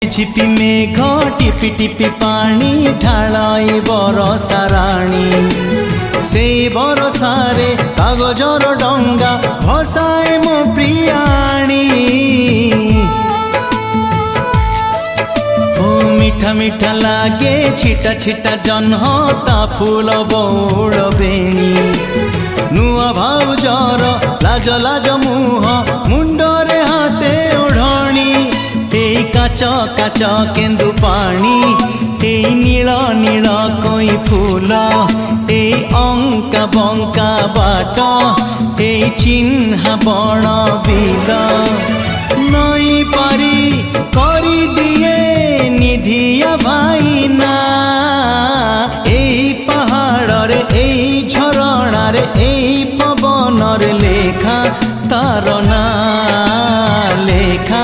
झिपी मेघ टिपि टिपि पानी ढालाई बरसा राणी से बरसारे कागजर डंगा भसाए मो प्रियाणी मीठा मीठा लागे छिटा छिटा जन्हता फूल बौड़ बेणी नुआ भाउजर लाज लाज मुह मुंडरे हाथे ओढ़णी काच काच केन्दु पानी नील नील कोई फूल अंका बंका बाट चिन्हा बण बिल नई पारी करी दिए निधिया भाईना पहाड़ रे झरणा रे पवन रे लेखा तार ना लेखा